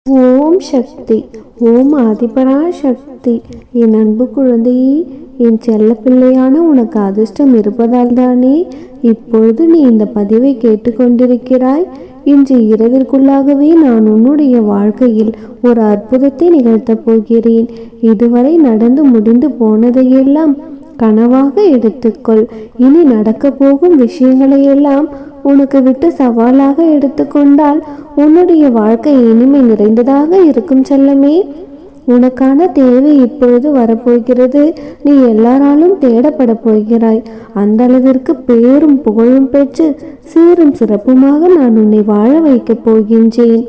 ஓம் சக்தி. ஓம் ஆதிபரா சக்தி. என் அன்பு குழந்தையே, என் செல்ல பிள்ளையான உனக்கு அதிர்ஷ்டம் இருப்பதால் தானே இப்பொழுது நீ இந்த பதிவை கேட்டுக்கொண்டிருக்கிறாய். இன்று இரவிற்குள்ளாகவே நான் உன்னுடைய வாழ்க்கையில் ஒரு அற்புதத்தை நிகழ்த்தப் போகிறேன். இதுவரை நடந்து முடிந்து போனதையெல்லாம் கனவாக எடுத்துக்கொள். இனி நடக்க போகும் விஷயங்களையெல்லாம் உனக்கு விட்டு சவாலாக எடுத்துக்கொண்டால் உன்னுடைய வாழ்க்கை இனிமை நிறைந்ததாக இருக்கும் செல்லமே. உனக்கான தேவை இப்பொழுது வரப்போகிறது. நீ எல்லாராலும் தேடப்பட போகிறாய். அந்த அளவிற்கு பேரும் புகழும் பெற்று சீரும் சிறப்புமாக நான் உன்னை வாழ வைக்கப் போகின்றேன்.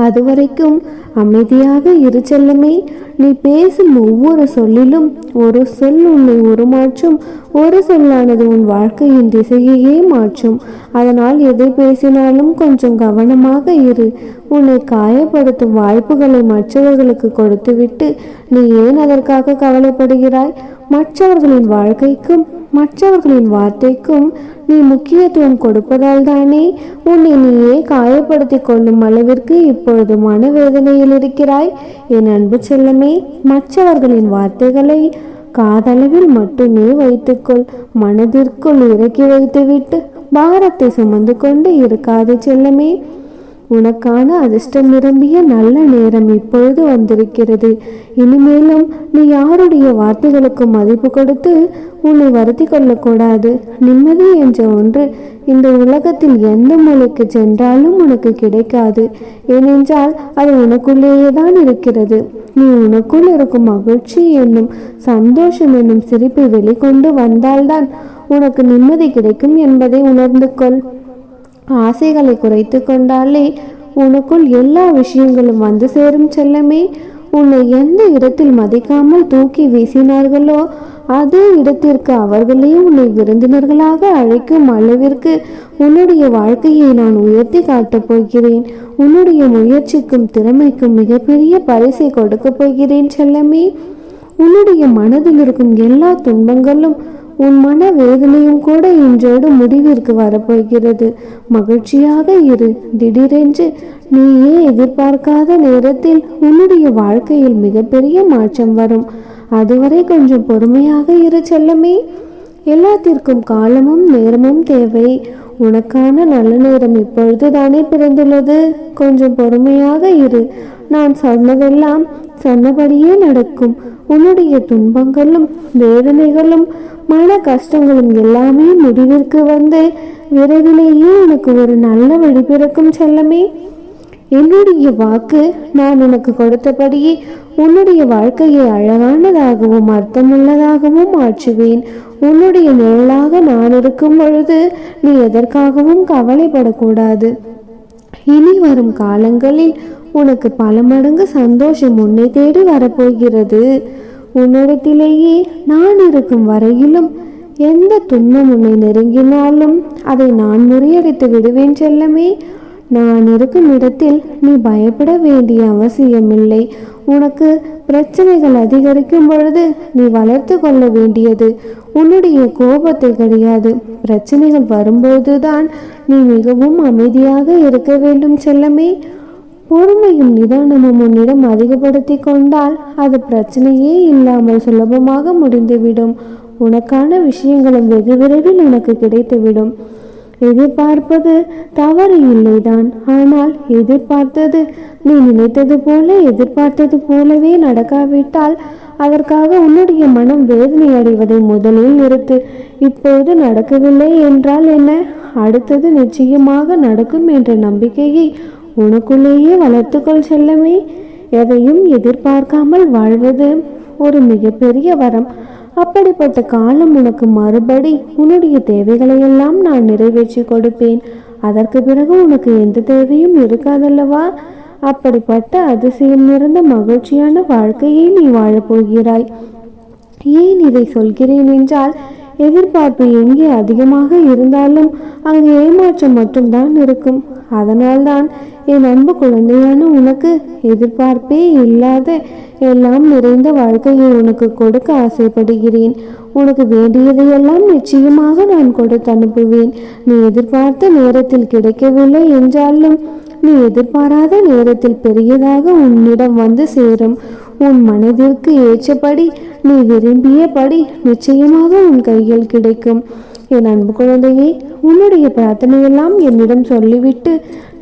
அதுவரைக்கும் அமைதியாக இரு செல்லமே. நீ பேசும் ஒவ்வொரு சொல்லிலும் ஒரு சொல் உன்னை உருமாற்றும். ஒரு சொல்லானது உன் வாழ்க்கையின் திசையையே மாற்றும். அதனால் எதை பேசினாலும் கொஞ்சம் கவனமாக இரு. உன்னை காயப்படுத்தும் வாய்ப்புகளை மற்றவர்களுக்கு கொடுத்துவிட்டு நீ ஏன் அதற்காக கவலைப்படுகிறாய்? மற்றவர்களின் வாழ்க்கைக்கும் மற்றவர்களின் வார்த்தைக்கும் நீ முக்கியத்துவம் கொடுப்பதால் தானே உன்னை நீயே காயப்படுத்தி கொள்ளும் அளவிற்கு இப்பொழுது மனவேதனையில் இருக்கிறாய். என் அன்பு செல்லமே, மற்றவர்களின் வார்த்தைகளை காதளவில் மட்டுமே வைத்துக்கொள். மனதிற்குள் இறக்கி வைத்துவிட்டு பாரத்தை சுமந்து கொண்டு இருக்காதே செல்லமே. உனக்கான அதிர்ஷ்டம் நிரம்பிய நல்ல நேரம் இப்பொழுது வந்திருக்கிறது. இனிமேலும் நீ யாருடைய வார்த்தைகளுக்கு மதிப்பு கொடுத்து உன்னை வருத்தி கொள்ளக்கூடாது. நிம்மதி என்ற ஒன்று இந்த உலகத்தில் எந்த மூலைக்கு சென்றாலும் உனக்கு கிடைக்காது. ஏனென்றால் அது உனக்குள்ளேயே தான் இருக்கிறது. நீ உனக்குள் இருக்கும் மகிழ்ச்சி என்னும் சந்தோஷம் என்னும் சிரிப்பை வெளிக்கொண்டு வந்தால்தான் உனக்கு நிம்மதி கிடைக்கும் என்பதை உணர்ந்து கொள். ஆசைகளை குறைத்து கொண்டாலே உனக்குள் எல்லா விஷயங்களும் வந்து சேரும் செல்லமே. உன்னை எந்த இடத்தில் மதிக்காமல் தூக்கி வீசினார்களோ அதே இடத்திற்கு அவர்களே உன்னை விருந்தினர்களாக அழைக்கும் அளவிற்கு உன்னுடைய வாழ்க்கையை நான் உயர்த்தி காட்டப் போகிறேன். உன்னுடைய முயற்சிக்கும் திறமைக்கும் மிகப்பெரிய பரிசை கொடுக்கப் போகிறேன் செல்லமே. உன்னுடைய மனதில் இருக்கும் எல்லா துன்பங்களும் உன் மன வேதனையும் கூட இன்றோடு முடிவிற்கு வரப்போகிறது. மகிழ்ச்சியாக இரு. திடீரென்று நீயே எதிர்பார்க்காத நேரத்தில் உன்னுடைய வாழ்க்கையில் மிகப்பெரிய மாற்றம் வரும். அதுவரை கொஞ்சம் பொறுமையாக இரு செல்லமே. எல்லாத்திற்கும் காலமும் நேரமும் தேவை. உனக்கான நல்ல நேரம் இப்பொழுது தானே பிறந்துள்ளது. கொஞ்சம் பொறுமையாக இரு. நான் சொன்னதெல்லாம் சொன்னபடியே நடக்கும். உன்னுடைய துன்பங்களும் வேதனைகளும் மன கஷ்டங்களும் எல்லாமே முடிவிற்கு வந்து விரைவிலேயே உனக்கு ஒரு நல்ல வழி பிறக்கும் செல்லமே. என்னுடைய வாக்கு நான் உனக்கு கொடுத்தபடியே உன்னுடைய வாழ்க்கையை அழகானதாகவும் அர்த்தமுள்ளதாகவும் மாற்றுவேேன். உன்னுடைய நிழலாக நான் இருக்கும் பொழுது நீ எதற்காகவும் கவலைப்படக்கூடாது. இனி வரும் காலங்களில் உனக்கு பல மடங்கு சந்தோஷம் உன்னை தேடி வரப்போகிறது. உன்னிடத்திலேயே நான் இருக்கும் வரையிலும் எந்த துன்பம் உன்னை நெருங்கினாலும் அதை நான் முறியடித்து விடுவேன் செல்லமே. நான் இருக்கும் இடத்தில் நீ பயப்பட வேண்டிய அவசியமில்லை. உனக்கு பிரச்சனைகள் அதிகரிக்கும் பொழுது நீ வளர்த்து கொள்ள வேண்டியது உன்னுடைய கோபத்தை கிடையாது. பிரச்சனைகள் வரும்போதுதான் நீ மிகவும் அமைதியாக இருக்க வேண்டும் செல்லமே. பொறுமையும் நிதானமும் உன்னிடம் அதிகப்படுத்தி கொண்டால் அது பிரச்சனையே இல்லாமல் சுலபமாக முடிந்துவிடும். உனக்கான விஷயங்களும் வெகு விரைவில் உனக்கு கிடைத்துவிடும். எதிர்பார்ப்பது தவறு இல்லைதான். ஆனால் எதிர்பார்த்தது நீ நினைத்தது போல எதிர்பார்த்தது போலவே நடக்காவிட்டால் அதற்காக உன்னுடைய மனம் வேதனை அடைவதை முதலில் நிறுத்து. இப்போது நடக்கவில்லை என்றால் என்ன? அடுத்தது நிச்சயமாக நடக்கும் என்ற நம்பிக்கையை உனக்குள்ளேயே வளர்த்துக்கொள் செல்லமே. எதையும் எதிர்பார்க்காமல் வாழ்வது ஒரு மிகப்பெரிய வரம். அப்படிப்பட்ட காலம் உனக்கு மறுபடி உன்னுடைய தேவைகளையெல்லாம் நான் நிறைவேற்றி கொடுப்பேன். அதற்கு பிறகு உனக்கு எந்த தேவையும் இருக்காதல்லவா? அப்படிப்பட்ட அதிசயம் நிறைந்த மகிழ்ச்சியான வாழ்க்கையை நீ வாழப்போகிறாய். ஏன் இதை சொல்கிறேன் என்றால், எதிர்பார்ப்பு எங்கே அதிகமாக இருந்தாலும் அங்கு ஏமாற்றம் மட்டும்தான் இருக்கும். அதனால்தான் என் அன்பு குழந்தையான உனக்கு எதிர்பார்ப்பே இல்லாத எல்லாம் நிறைந்த வாழ்க்கையை உனக்கு கொடுக்க ஆசைப்படுகிறேன். உனக்கு வேண்டியதையெல்லாம் நிச்சயமாக நான் கொடுத்து அனுப்புவேன். நீ எதிர்பார்த்த நேரத்தில் கிடைக்கவில்லை என்றாலும் நீ எதிர்பாராத நேரத்தில் பெரியதாக உன்னிடம் வந்து சேரும். உன் மனதிற்கு ஏற்றபடி நீ விரும்பியபடி நிச்சயமாக உன் கையில் கிடைக்கும். என் அன்பு குழந்தையே, உன்னுடைய பிரார்த்தனையெல்லாம் என்னிடம் சொல்லிவிட்டு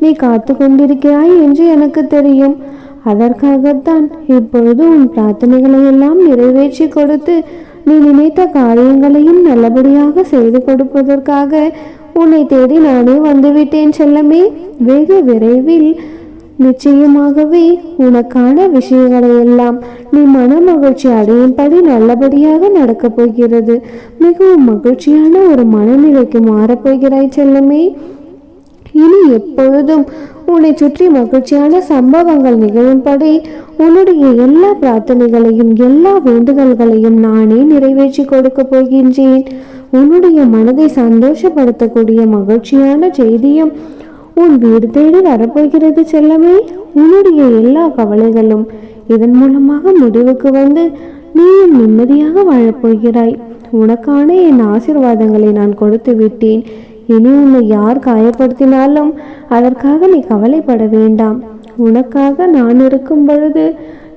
நீ காத்து கொண்டிருக்கிறாய் என்று எனக்கு தெரியும். அதற்காகத்தான் இப்பொழுது உன் பிரார்த்தனைகளை எல்லாம் நிறைவேற்றி கொடுத்து நீ நினைத்த காரியங்களையும் நல்லபடியாக செய்து கொடுப்பதற்காக உன்னை தேடி நானே வந்துவிட்டேன் செல்லமே. வெகு விரைவில் நிச்சயமாகவே உனக்கான விஷயங்களை எல்லாம் நீ மன மகிழ்ச்சி அடையும்படி நல்லபடியாக நடக்கப் போகிறது. மிகவும் மகிழ்ச்சியான ஒரு மனநிலைக்கு மாறப்போகிறாய் செல்லமே. இனி எப்பொழுதும் உன்னை சுற்றி மகிழ்ச்சியான சம்பவங்கள் நிகழும்படி உன்னுடைய எல்லா பிரார்த்தனைகளையும் எல்லா வேண்டுதல்களையும் நானே நிறைவேற்றி கொடுக்க போகின்றேன். உன்னுடைய மனதை சந்தோஷப்படுத்தக்கூடிய மகிழ்ச்சியான செய்தியும் உன் வீடு தேடி வரப்போகிறது செல்லமே. உன்னுடைய எல்லா கவலைகளும் இதன் மூலமாக முடிவுக்கு வந்து நீயும் நிம்மதியாக வாழப்போகிறாய். உனக்கான என் ஆசீர்வாதங்களை நான் கொடுத்து விட்டேன். இனி உன்னை யார் காயப்படுத்தினாலும் அதற்காக நீ கவலைப்பட வேண்டாம். உனக்காக நான் இருக்கும் பொழுது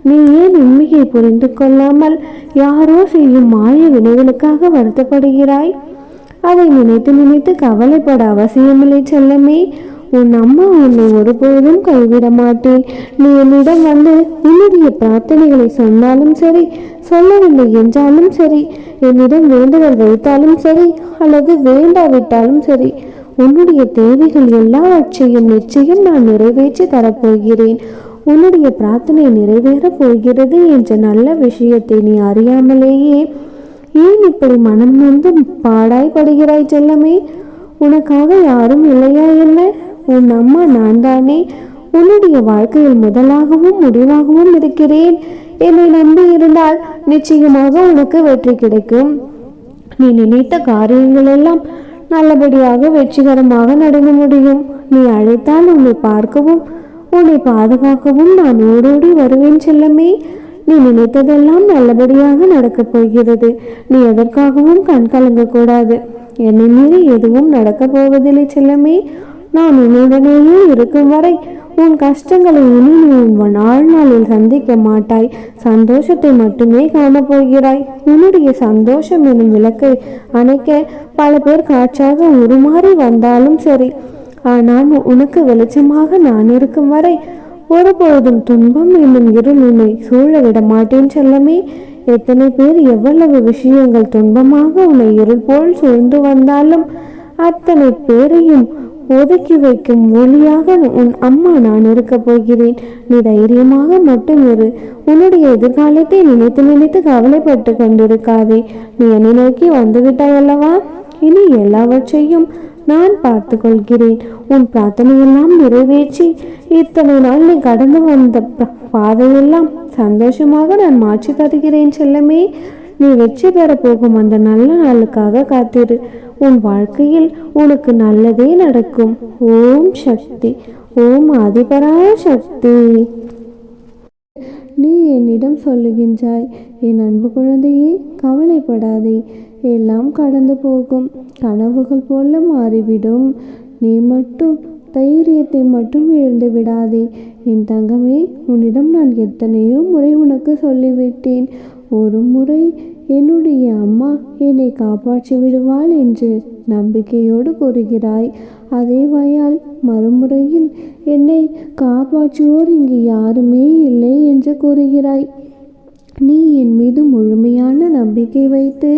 நீ ஏன் உண்மையை புரிந்து கொள்ளாமல் யாரோ செய்யும் மாய வினைகளுக்காக வருத்தப்படுகிறாய்? அதை நினைத்து நினைத்து கவலைப்பட அவசியமில்லை செல்லமே. உன் அம்மா உன்னை ஒருபோதும் கைவிட மாட்டேன். நீ என்னிடம் வந்து உன்னுடைய பிரார்த்தனைகளை சொன்னாலும் சரி, சொல்லவில்லை என்றாலும் சரி, என்னிடம் வேண்டுதல் வைத்தாலும் சரி அல்லது வேண்டாவிட்டாலும் சரி, உன்னுடைய தேவைகள் எல்லாவற்றையும் நிச்சயம் நான் நிறைவேற்றி தரப்போகிறேன். உன்னுடைய பிரார்த்தனை நிறைவேறப் போகிறது என்ற நல்ல விஷயத்தை நீ அறியாமலேயே ஏன் இப்படி மனம் நொந்து பாடாய்படுகிறாய் செல்லமே? உனக்காக யாரும் இல்லையா என்ன? உன் அம்மா நான் தானே. உன்னுடைய வாழ்க்கையில் முதலாகவும் முடிவாகவும் இருக்கிறேன். என்னை நம்பி இருந்தால் நிச்சயமாக உனக்கு வெற்றி கிடைக்கும். நீ நினைத்த காரியங்கள் எல்லாம் நல்லபடியாக வெற்றிகரமாக நடக்க முடியும். நீ அழைத்தால் உன்னை பார்க்கவும் உன்னை பாதுகாக்கவும் நான் ஓடோடி வருவேன் செல்லமே. நீ நினைத்ததெல்லாம் நல்லபடியாக நடக்கப் போகிறது. நீ எதற்காகவும் கண் கலங்கக்கூடாது. என்னை மீறி எதுவும் நடக்கப் போவதில்லை செல்லமே. நான் உன்னுடனேயே இருக்கும் வரை உன் கஷ்டங்களை இனி நீ உன் வாழ்நாளில் சந்திக்க மாட்டாய். சந்தோஷத்தை மட்டுமே காணப்போகிறாய். உன்னுடைய சந்தோஷம் எனும் விளக்கை அணைக்க பல பேர் காற்றாக உருமாறி வந்தாலும் சரி, ஆனால் உனக்கு வெளிச்சமாக நான் இருக்கும் வரை ஒருபொழுதும் துன்பம் என்னும் இருள் உன்னை சூழ விட மாட்டேன் செல்லமே. எத்தனை பேர் எவ்வளவு விஷயங்கள் துன்பமாக உன்னை இருள் போல் சூழ்ந்து வந்தாலும் அத்தனை பேரையும் ஒதுக்கி வைக்கும் ஒளியாக உன் அம்மா நான் இருக்க போகிறேன். நீ தைரியமாக மட்டும் இரு. உன்னுடைய எதிர்காலத்தை நினைத்து நினைத்து கவலைப்பட்டு கொண்டிருக்காதே. நீ என்னை நோக்கி வந்துவிட்டாய் அல்லவா? இனி எல்லாவற்றையும் நான் பார்த்து கொள்கிறேன். உன் பிரார்த்தனையெல்லாம் நிறைவேற்றி இத்தனை நாள் நீ கடந்து வந்த பாதையெல்லாம் சந்தோஷமாக நான் மாற்றி தருகிறேன் செல்லமே. நீ வெற்றி பெற போகும் அந்த நல்ல நாளுக்காக காத்திரு. உன் வாழ்க்கையில் உனக்கு நல்லதே நடக்கும். ஓம் சக்தி. ஓம் ஆதிபரா சக்தி. நீ என்னிடம் சொல்லுகின்றாய், என் அன்பு குழந்தையே, கவலைப்படாதே, எல்லாம் கடந்து போகும், கனவுகள் போல மாறிவிடும். நீ மட்டும் தைரியத்தை மட்டும் இழந்து விடாதே. என் தங்கமே, உன்னிடம் நான் எத்தனையோ முறை உனக்கு சொல்லிவிட்டேன். ஒரு முறை என்னுடைய அம்மா என்னை காப்பாற்றி விடுவாள் என்று நம்பிக்கையோடு கூறுகிறாய். அதே வாயால் மறுமுறையில் என்னை காப்பாற்றுவோர் இங்கு யாருமே இல்லை என்று கூறுகிறாய். நீ என் மீது முழுமையான நம்பிக்கை வைத்து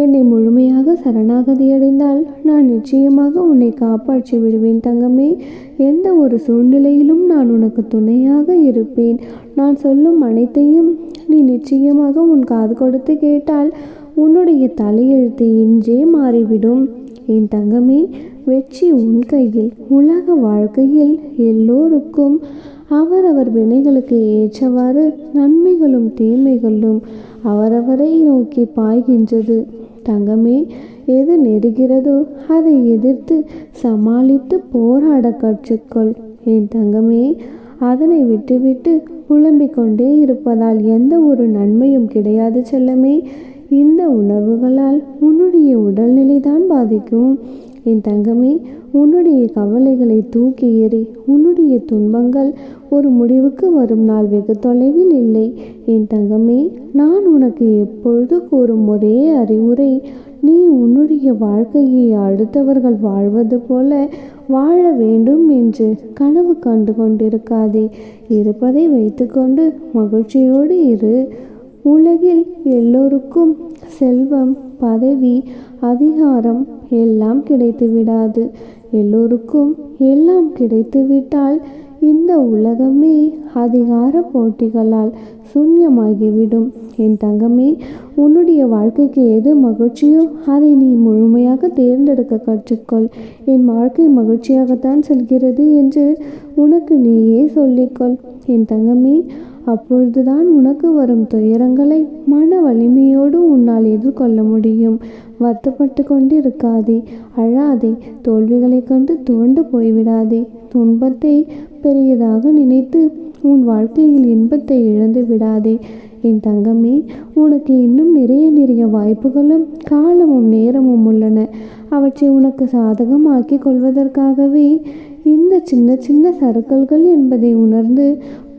என்னை முழுமையாக சரணாகதியடைந்தால் நான் நிச்சயமாக உன்னை காப்பாற்றி விடுவேன் தங்கமே. எந்த ஒரு சூழ்நிலையிலும் நான் உனக்கு துணையாக இருப்பேன். நான் சொல்லும் அனைத்தையும் நீ நிச்சயமாக உன் காது கொடுத்து கேட்டால் உன்னுடைய தலையெழுத்து இன்றே மாறிவிடும். என் தங்கமே, வெற்றி உன் கையில். உலக வாழ்க்கையில் எல்லோருக்கும் அவரவர் வினைகளுக்கு ஏற்றவாறு நன்மைகளும் தீமைகளும் அவரவரை நோக்கி பாய்கின்றது. தங்கமே, எது நெருகிறதோ அதை எதிர்த்து சமாளித்து போராட கற்றுக்கொள். என் தங்கமே, அதனை விட்டுவிட்டு புலம்பிக் கொண்டே இருப்பதால் எந்த ஒரு நன்மையும் கிடையாது செல்லமே. இந்த உணர்வுகளால் உன்னுடைய உடல்நிலை தான் பாதிக்கும். என் தங்கமே, உன்னுடைய கவலைகளை தூக்கி எறி. உன்னுடைய துன்பங்கள் ஒரு முடிவுக்கு வரும் நாள் வெகு தொலைவில் இல்லை. என் தங்கமே, நான் உனக்கு எப்பொழுது கூறும் ஒரே அறிவுரை, நீ உன்னுடைய வாழ்க்கையை அடுத்தவர்கள் வாழ்வது போல வாழ வேண்டும் என்று கனவு கண்டு கொண்டிருக்காதே. இருப்பதை வைத்துக்கொண்டு மகிழ்ச்சியோடு இரு. உலகில் எல்லோருக்கும் செல்வம், பதவி, அதிகாரம் எல்லாம் கிடைத்து விடாது. எல்லோருக்கும் எல்லாம் கிடைத்துவிட்டால் இந்த உலகமே அதிகார போட்டிகளால் சூன்யமாகிவிடும். என் தங்கமே, உன்னுடைய வாழ்க்கைக்கு எது மகிழ்ச்சியோ அதை நீ முழுமையாக தேர்ந்தெடுக்க கற்றுக்கொள். என் வாழ்க்கை மகிழ்ச்சியாகத்தான் செல்கிறது என்று உனக்கு நீயே சொல்லிக்கொள். என் தங்கமே, அப்பொழுதுதான் உனக்கு வரும் துயரங்களை மன வலிமையோடு உன்னால் எதிர்கொள்ள முடியும். வருத்தப்பட்டு கொண்டு இருக்காதே, அழாதே, தோல்விகளை கண்டு துவண்டு போய்விடாதே. துன்பத்தை பெரியதாக நினைத்து உன் வாழ்க்கையில் இன்பத்தை இழந்து விடாதே. என் தங்கமே, உனக்கு இன்னும் நிறைய வாய்ப்புகளும் காலமும் நேரமும் உள்ளன. அவற்றை உனக்கு சாதகமாக்கி கொள்வதற்காகவே இந்த சின்ன சின்ன சறுக்கல்கள் என்பதை உணர்ந்து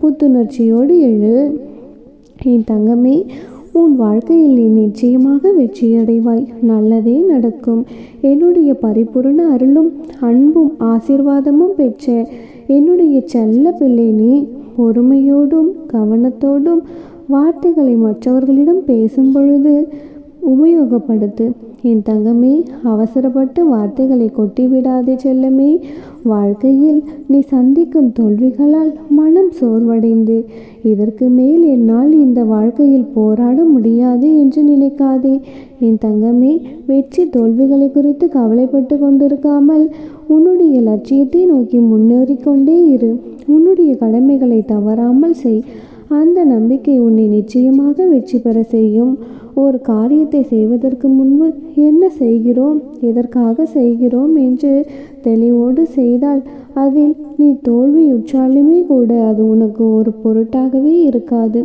புத்துணர்ச்சியோடு எழு. என் தங்கமே, உன் வாழ்க்கையில் நீ நிச்சயமாக வெற்றியடைவாய். நல்லதே நடக்கும். என்னுடைய பரிபூர்ண அருளும் அன்பும் ஆசீர்வாதமும் பெற்ற என்னுடைய செல்ல பிள்ளை நீ. பொறுமையோடும் கவனத்தோடும் வார்த்தைகளை மற்றவர்களிடம் பேசும் பொழுது உபயோகப்படுத்து. என் தங்கமே, அவசரப்பட்டு வார்த்தைகளை கொட்டிவிடாதே செல்லமே. வாழ்க்கையில் நீ சந்திக்கும் தோல்விகளால் மனம் சோர்வடைந்து இதற்கு மேல் என்னால் இந்த வாழ்க்கையில் போராட முடியாது என்று நினைக்காதே. என் தங்கமே, வெற்றி தோல்விகளை குறித்து கவலைப்பட்டு கொண்டிருக்காமல் உன்னுடைய லட்சியத்தை நோக்கி முன்னேறிக்கொண்டே இரு. உன்னுடைய கடமைகளை தவறாமல் செய். அந்த நம்பிக்கை உன்னை நிச்சயமாக வெற்றி பெற செய்யும். ஒரு காரியத்தை செய்வதற்கு முன்பு என்ன செய்கிறோம், எதற்காக செய்கிறோம் என்று தெளிவோடு செய்தால் அதில் நீ தோல்வியுற்றாலுமே கூட அது உனக்கு ஒரு பொருட்டாகவே இருக்காது.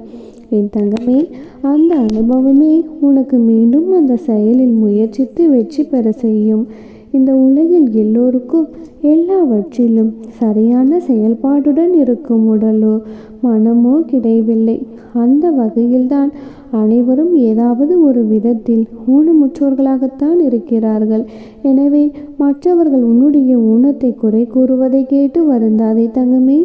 என் தங்கமே, அந்த அனுபவமே உனக்கு மீண்டும் அந்த செயலில் முயற்சித்து வெற்றி பெற செய்யும். இந்த உலகில் எல்லோருக்கும் எல்லாவற்றிலும் சரியான செயல்பாடுடன் இருக்கும் உடலோ மனமோ கிடையவில்லை. அந்த வகையில்தான் அனைவரும் ஏதாவது ஒரு விதத்தில் ஊனமுற்றோர்களாகத்தான் இருக்கிறார்கள். எனவே மற்றவர்கள் உன்னுடைய ஊனத்தை குறை கூறுவதை கேட்டு வருந்தாதே தங்கமே.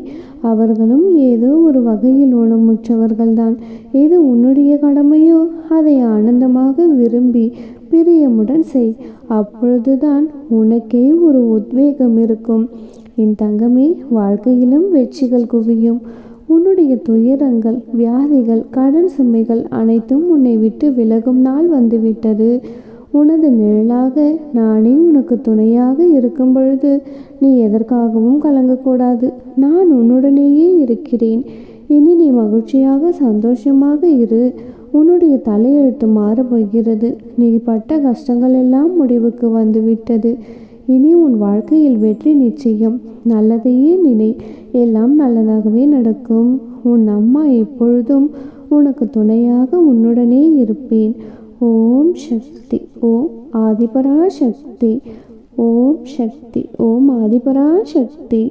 அவர்களும் ஏதோ ஒரு வகையில் ஊனமுற்றவர்கள்தான். எது உன்னுடைய கடமையோ அதை ஆனந்தமாக விரும்பி பிரியமுடன் செய். அப்பொழுதுதான் உனக்கே ஒரு உத்வேகம் இருக்கும். என் தங்கமே, வாழ்க்கையிலும் வெற்றிகள் குவியும். உன்னுடைய துயரங்கள், வியாதிகள், கடன் சுமைகள் அனைத்தும் உன்னை விட்டு விலகும் நாள் வந்துவிட்டது. உனது நிழலாக நானே உனக்கு துணையாக இருக்கும் பொழுது நீ எதற்காகவும் கலங்கக்கூடாது. நான் உன்னுடனேயே இருக்கிறேன். இனி நீ மகிழ்ச்சியாக சந்தோஷமாக இரு. உன்னுடைய தலையெழுத்து மாறப்போகிறது. நீ பட்ட கஷ்டங்கள் எல்லாம் முடிவுக்கு வந்துவிட்டது. இனி உன் வாழ்க்கையில் வெற்றி நிச்சயம். நல்லதையே நினை, எல்லாம் நல்லதாகவே நடக்கும். உன் அம்மா எப்பொழுதும் உனக்கு துணையாக உன்னுடனே இருப்பேன். ஓம் சக்தி. ஓம் ஆதிபராசக்தி. ஓம் சக்தி. ஓம் ஆதிபராசக்தி.